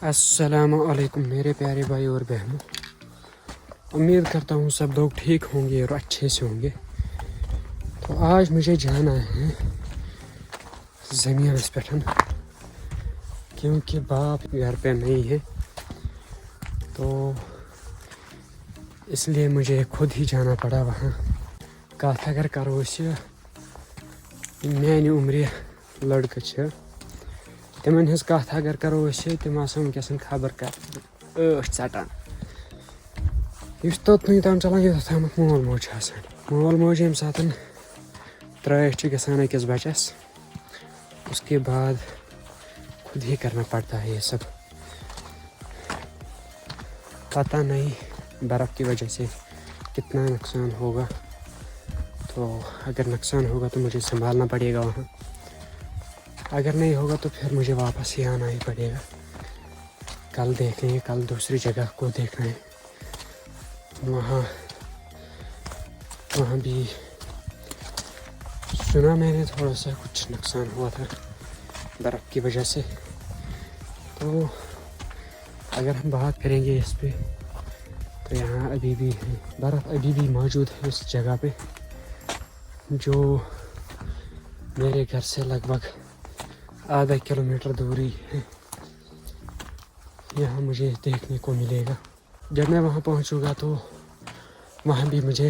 السلام علیکم میرے پیارے بھائی اور بہنوں، امید کرتا ہوں سب لوگ ٹھیک ہوں گے اور اچھے سے ہوں گے۔ تو آج مجھے جانا ہے زمین پہ کیونکہ باپ گھر پہ نہیں ہے، تو اس لیے مجھے خود ہی جانا پڑا وہاں۔ کتھ اگر کرو میانہِ عمرِ لڑکہٕ تمن ہز کتھ اگر کرو تم ونکس خبر کر ٲٹھ ژٹان۔ اس توتنی تام چلان یوتھ تامتھ مول موج آسان، مول موج یم سات ترٲش گژھان أکِس بچس، اس کے بعد خود ہی کرنا پڑتا ہے یہ سب۔ پتہ نہیں برف کی وجہ سے کتنا نقصان ہوگا، تو اگر نقصان ہوگا تو مجھے سنبھالنا پڑے گا وہاں، اگر نہیں ہوگا تو پھر مجھے واپس ہی آنا ہی پڑے گا۔ کل دیکھیں گے، کل دوسری جگہ کو دیکھنا ہے۔ وہاں بھی سنا میں نے تھوڑا سا کچھ نقصان ہوا تھا برف کی وجہ سے۔ تو اگر ہم بات کریں گے اس پہ تو یہاں ابھی بھی برف ابھی بھی موجود ہے اس جگہ پہ، جو میرے گھر سے لگ بھگ آدھا کلومیٹر دوری ہے۔ یہاں مجھے دیکھنے کو ملے گا۔ جب میں وہاں پہنچوں گا تو وہاں بھی مجھے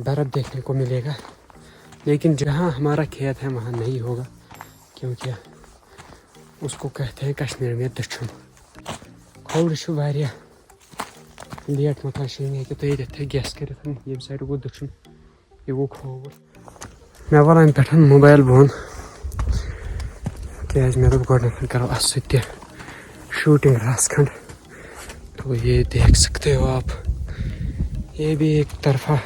برف دیکھنے کو ملے گا، لیکن جہاں ہمارا کھیت ہے وہاں نہیں ہوگا، کیونکہ اس کو کہتے ہیں کشمیر میں دچھن۔ کھوڑ چھُ واریاہ لیٹ مکان شیٖن ہیٚکہِ تُہۍ ییٚتٮ۪تھ گیس کٔرِتھ ییٚمہِ سایڈٕ گوٚو دٔچھُن، یہِ گوٚو کھووُر۔ مےٚ وول اَمہِ پٮ۪ٹھ موبایل بۄن کیٛازِ مےٚ دوٚپ گۄڈٕنٮ۪تھ کرو اَتھ سۭتۍ تہِ شوٗٹِنٛگ رژھ کھنٛڈ۔ تو یہ دیکھ سکتے ہو آپ، یہ بھی ایک طرفہ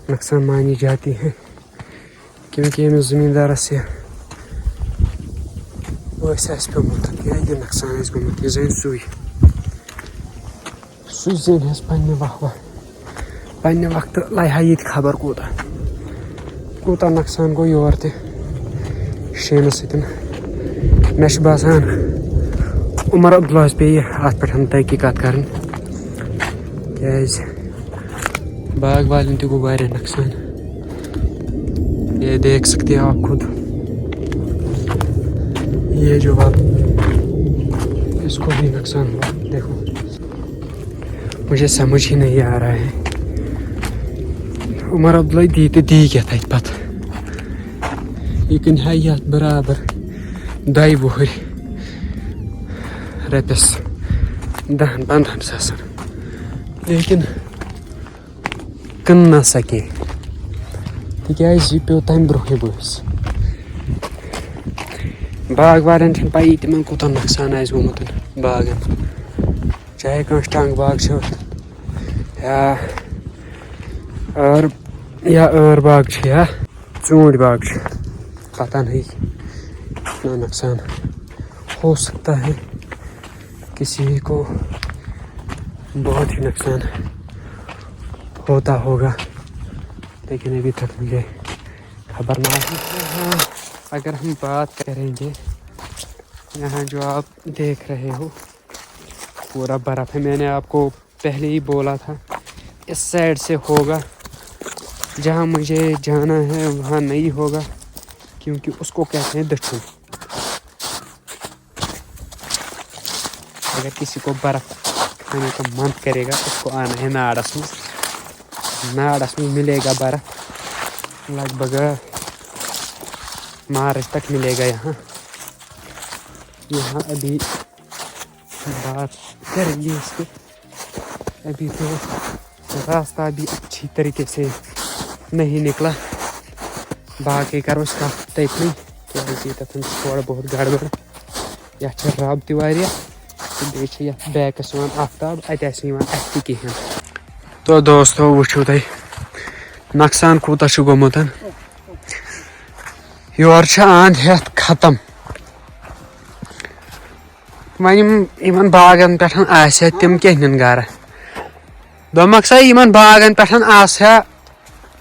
نقصان مانی جاتی ہے، کیونکہ ییٚمِس زمیٖندارس یہِ آسہِ پیوٚمُت یا یہِ نقصان آسہِ گوٚمُت، یہِ زٲنۍ سُے زینہِ حظ پننہِ وقتہٕ لایہِ ہا ییٚتہِ خبر کوٗتاہ نقصان گوٚو یورٕ تہِ شیٖنہٕ سۭتۍ۔ مےٚ چھُ باسان عمر عبداللہس پیٚیہِ اتھ پٮ۪ٹھ تحقیٖقات کرٕنۍ، کیٛازِ باغ والٮ۪ن تہِ گوٚو واریاہ نقصان۔ یہ دیکھ سکتے ہو آپ خود، یہ جو آپ اس کو بھی نقصان ہوا، دیکھو مجھے سمجھ ہی نہیں آ رہا ہے عمر عبداللہ دی کیا تھا پتہ، یہ کٕنہِ ہا یتھ برابر 2 وُہٕرۍ رۄپیس 10-15 ساسن، لیکن کٕن نہ سکے تِکیٛازِ یہِ پیوٚو تمہِ برونٛہٕے بٲیِس۔ باغ والٮ۪ن چھنہٕ پَیی تِمن کوٗتاہ نقصان آسہِ گوٚمُت باغن، چاہے کٲنٛسہِ ٹنٛگ باغ چھُ یا ٲر باغ چھُ یا ژوٗنٛٹھۍ باغ چھُ، پتہ نہیں کتنا نقصان ہو سکتا ہے، کسی کو بہت ہی نقصان ہوتا ہوگا، لیکن ابھی تک مجھے خبر نہ ہے۔ اگر ہم بات کریں گے، یہاں جو آپ دیکھ رہے ہو پورا برف ہے۔ میں نے آپ کو پہلے ہی بولا تھا اس سائڈ سے ہوگا، جہاں مجھے جانا ہے وہاں نہیں ہوگا، کیونکہ اس کو کہتے ہیں دچھن۔ اگر کسی کو برف کھانے کا من کرے گا اس کو آنا ہے ناڑس میں ملے گا برف، لگ بھگ مارچ تک ملے گا یہاں ابھی بات کریں گے اس کے۔ ابھی تو راستہ بھی اچھی طریقے سے نہیں نکلا، باقی کرو اس کا تیکھنی کیٛازِ ییٚتٮ۪تھ تھوڑا بہت گڑبڑ، یتھ چھِ رب تہِ واریاہ تہٕ بیٚیہِ چھِ یتھ بیکس یِوان آفتاب، اتہِ آسہِ نہٕ یِوان اَتھِ تہِ کِہیٖنۍ۔ تو دوستو وٕچھِو تُہۍ نقصان کوٗتاہ چھُ گوٚمُت، یورٕ چھِ اند ہٮ۪تھ ختم۔ وۄنۍ یِمن باغن پٮ۪ٹھ آسہِ ہا تِم کیٛاہ نِن گرٕ، دوٚپمکھ سا یِمن باغن پٮ۪ٹھ آسہِ ہا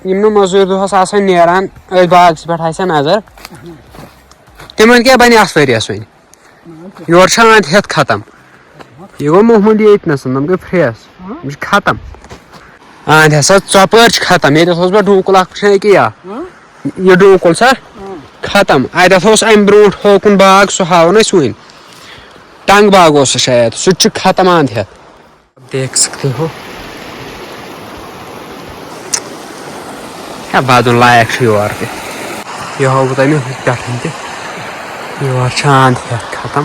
یِم نہٕ مٔزوٗرۍ دۄہس آسان نیران، أتھۍ باغس پٮ۪ٹھ آسہِ ہا نظر، تِمن کیٛاہ بنہِ اتھ ؤرۍیس وۄنۍ؟ یور چھا آند ہیتھ ختم یہ گو محمودی یتنس نم گئی فریس یہ ختم آند ہسا ژۄپٲرۍ چھِ ختم ییٚتٮ۪تھ اوس بہٕ ڈوٗنکُل اکھ وٕچھان ییٚکیٛاہ یہ ڈوٗنکُل سا ختم اتٮ۪تھ اوس امہِ برونٛٹھ ہوکُن باغ سُہ ہاوو نا أسۍ وٕنۍ ٹنگ باغ اوس سُہ شاید سُہ تہِ چھُ ختم آند ہیتھ دیکھ سکتے ہو کیٛاہ ودُن لایق چھُ یور تہِ یہ ہاوو بہٕ تۄہہِ مےٚ ہُتھ پٮ۪ٹھ تہِ یور چھِ آند ہیتھ ختم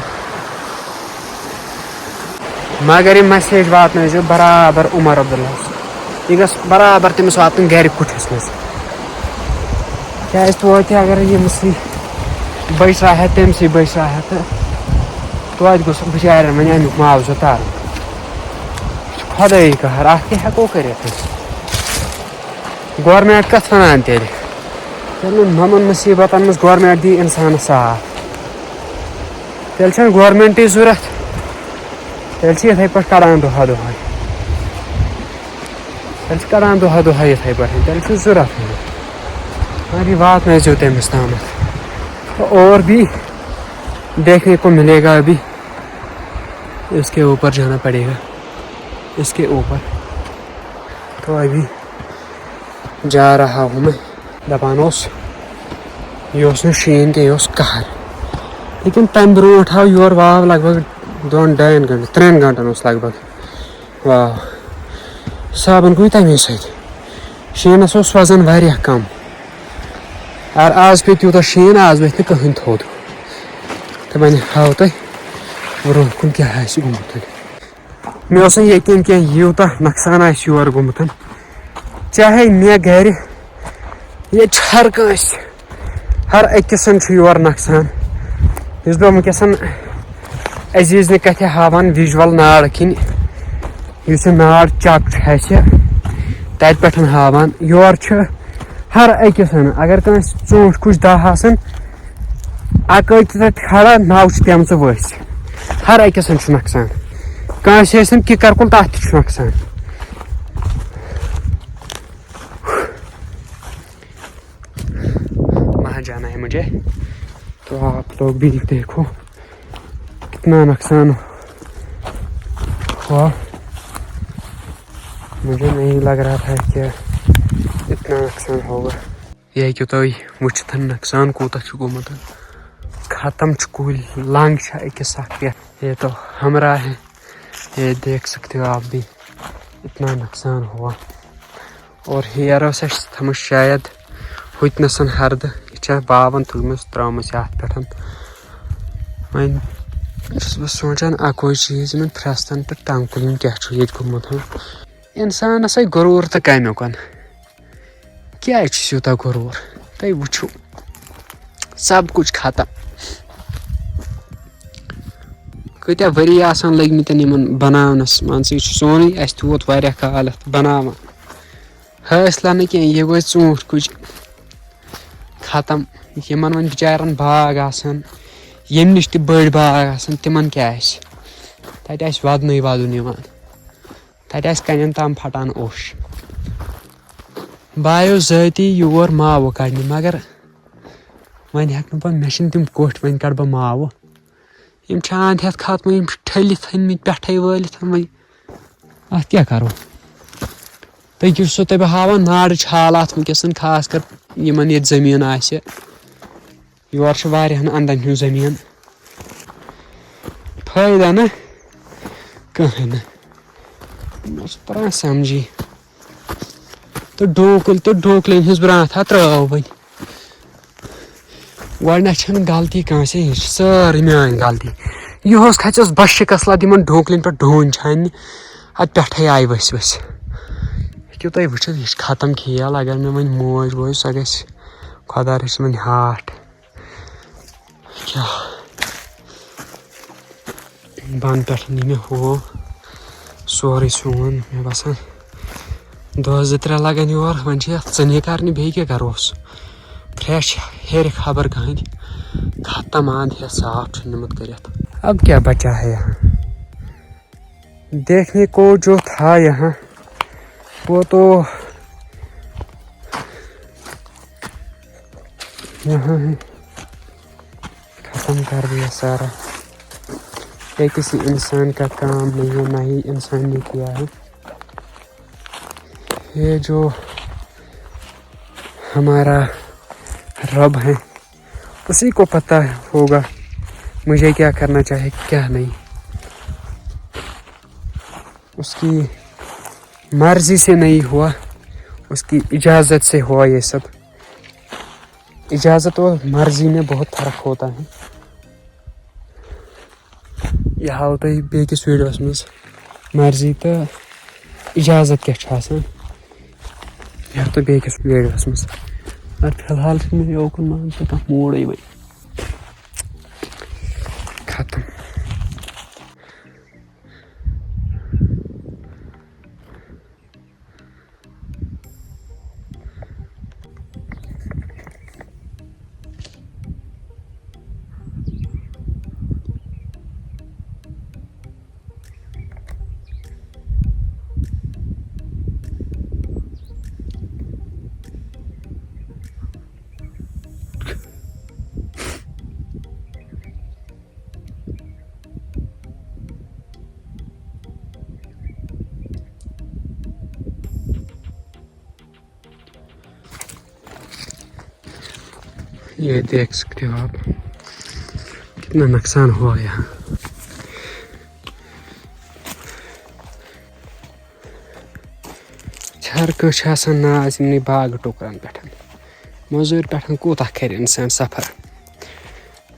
مگر یہ میسیج واتنٲیزیو برابر عمر عبداللہس یہ گژھِ برابر تٔمِس واتُن گرِ کُٹھِس منٛز کیٛازِ توتہِ اگر ییٚمسٕے بٔچراہے تٔمسٕے بٔچراہے تہٕ توتہِ گوٚژھ بِچارٮ۪ن وۄنۍ امیُک معاوضہٕ ترُن یہِ چھُ خۄدٲیی قہر اتھ کیٛاہ ہٮ۪کو کٔرِتھ أسۍ گورمینٹ کتھ ونان تیٚلہِ ییٚلہِ نہٕ یِمن مُصیٖبتن منٛز گورمینٹ دی انسانس ساتھ تیٚلہِ چھنہٕ گورمینٹٕچ ضوٚرتھ تیٚلہِ چھِ یِتھٕے پٲٹھۍ کڑان دۄہا دۄہے تیٚلہِ چھِ کڑان دۄہا دۄہے یِتھٕے پٲٹھۍ تیٚلہِ چھُ ضوٚرتھ مگر یہ واتنٲیزیو تٔمِس تامتھ اور بھی دیکھنے کو ملے گا ابھی اس کے اوپر جانا پڑے گا اس کے اوپر تو ابھی جا رہا ہوں میں دپان اوس یہ اوس نہٕ شیٖن کینٛہہ یہِ اوس قہر لیکن تمہِ برونٛٹھ آو یور واو لگ بگ 2-2 گنٹن 3 گنٹن اوس لگ بگ واو صابن گوٚو تمے سۭتۍ شیٖنس اوس وزن واریاہ کم اگر آز پیٚیہِ تیوٗتاہ شیٖن آز ؤتھِ نہٕ کٕہٕنۍ تھوٚد تہٕ وۄنۍ ہاوو تۄہہِ برونٛٹھ کُن کیٛاہ آسہِ گوٚمُت مےٚ اوس نہٕ یقیٖن کینٛہہ یوٗتاہ نۄقصان آسہِ یور گوٚمُت چاہے مےٚ گرِ ییٚتہِ چھُ ہر کٲنٛسہِ ہر أکِس چھُ یور نۄقصان یُس بہٕ وٕنکیٚس عزیٖزنہِ کتھِ ہاوان وِجول ناڑٕ کِنۍ یُس یہِ ناڑ چک چھُ اسہِ تتہِ پٮ۪ٹھ ہاوان یور چھُ ہر أکِس اگر کٲنٛسہِ ژوٗنٛٹھۍ کُج 10 آسان اکٲے تہِ تتہِ کھڑا 9 چھِ تمژٕ ؤسۍ ہر أکِس چھُ نۄقصان کٲنٛسہِ ٲسِن کِکر کُل تتھ تہِ چھُ نۄقصان وہاں جانا ہے مجھے تو آپ لوگ بھی دیکھو کتنا نقصان ہوا مجھے نہیں لگ رہا تھا کہ اتنا نقصان ہوگا یہ کہ تُہۍ وٕچھِتھ نقصان کوٗتاہ چھُ گوٚمُت ختم چھُ کُلۍ لنٛگ چھِ أکِس اکھ پٮ۪ٹھ یہ تو ہمراہ ہے یہ دیکھ سکتے ہو آپ بھی اتنا نقصان ہوا اور ہیر ٲس اَسہِ تھٲمٕژ شاید ہُتنَسن ہردٕ یہِ چھےٚ باون تھٲومٕژ ترٛٲومٕژ یتھ پٮ۪ٹھ وۄنۍ چھُس بہٕ سونٛچان اکوے چیٖز یِمن پھرٛستن تہٕ ٹنٛگ کُلٮ۪ن کیٛاہ چھُ ییٚتہِ گوٚمُت انسانس ہے غروٗر تہٕ کمیُک کیٛازِ چھُس یوٗتاہ غروٗر تُہۍ وٕچھِو سب کچھ ختم کۭتیاہ ؤری آسان لٔگمٕتۍ یِمن بناونس مان ژٕ یہِ چھُ سونُے اسہِ تہِ ووت واریاہ کال اتھ بناوان حٲصلہ نہٕ کینٛہہ یہِ ؤژھۍ ژوٗنٛٹھۍ کُج ختم یِمن وۄنۍ بِچارٮ۪ن باغ آسان ییٚمہِ نِش تہِ بٔڑۍ باغ آسان تِمن کیٛاہ آسہِ تتہِ آسہِ ودنٕے ودُن یِوان تتہِ آسہِ کنٮ۪ن تام پھٹان اوٚش بہٕ آیوس ذٲتی یور ماوٕ کڑنہِ مگر وۄنۍ ہٮ۪کہٕ نہٕ بہٕ مےٚ چھِنہٕ تِم کوٹھۍ وۄنۍ کڑٕ بہٕ ماوٕ یِم چھِ آند ہٮ۪تھ ختمٕے یِم چھِ ٹھٔلِتھ ژھٕنمٕتۍ پٮ۪ٹھے وٲلِتھ وۄنۍ اتھ کیٛاہ کرو تُہۍ چھُسو تۄہہِ بہٕ ہاوان ناڑٕچ حالات وٕنکیٚس خاص کر یِمن ییٚتہِ زٔمیٖن آسہِ یور چھُ واریاہن انٛدن ہُنٛد زٔمیٖن فٲیدٕ نہ کٕہٕنۍ نہٕ مےٚ چھُ تران سمجھی تہٕ ڈوٗنکلٮ۪ن ہٕنٛز برٛانٛتھا ترٲو وۄنۍ گۄڈنٮ۪تھ چھنہٕ غلطی کٲنٛسے یہِ چھِ سٲرٕے میٲنۍ غلطی یِہُس کھژیوس بہٕ شِکس یِمن ڈوٗنکلٮ۪ن پٮ۪ٹھ ڈوٗنۍ چھاننہِ اتھ پٮ۪ٹھے آیہِ ؤسۍ ؤسۍ ہیٚکِو تُہۍ وٕچھِتھ یہِ چھِ ختم کھیل اگر مےٚ وۄنۍ موج ووج سۄ گژھِ خۄدا رٔچھِنۍ وۄنۍ ہاٹھ کیٛاہ بۄنہٕ پٮ۪ٹھ یہِ مےٚ ہُہ سورُے سون مےٚ باسان 2-3 لگن یور وۄنۍ چھِ یتھ ژٕنہِ کرنہِ بیٚیہِ کیٛاہ کروس فرٛیش ہیرِ خبر کٕہٕنۍ ختم آند ہے صاف چھُ نِمُت کٔرِتھ اب کیا بچا ہے یہاں دیکھنے کو جو تھا یہاں وہ تو یہاں ہے ختم کر دیا سارا یہ کسی انسان کا کام نہیں ہے، نہ ہی انسان نے کیا ہے. یہ جو ہمارا رب ہے اسی کو پتہ ہوگا مجھے کیا کرنا چاہیے کیا نہیں. اس کی مرضی سے نہیں ہوا، اس کی اجازت سے ہوا یہ سب. اجازت اور مرضی میں بہت فرق ہوتا ہے. یہ ہاو تۄہہِ بیٚکِس ویٖڈیوَس منٛز مرضی تہٕ اجازت کیٛاہ چھُ آسان، یہِ ہاو تۄہہِ بیٚکِس ویٖڈیوَس منٛز. مگر فی الحال چھُنہٕ مےٚ یوکُن مان ژٕ کانٛہہ موٗڈٕے وۄنۍ ختم. یہ دیکھ سکتے ہو آپ کتنا نقصان ہوا یہاں. ہر کانٛہہ چھِ آسان ناز یِمنٕے باغہٕ ٹُکرَن پٮ۪ٹھ. موٚزوٗرۍ پٮ۪ٹھ کوٗتاہ کَرِ اِنسان سفر،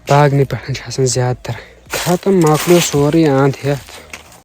باغنٕے پٮ۪ٹھ چھِ آسان زیادٕ تر. ختم مۄکلیو سورُے اَنٛد ہٮ۪تھ.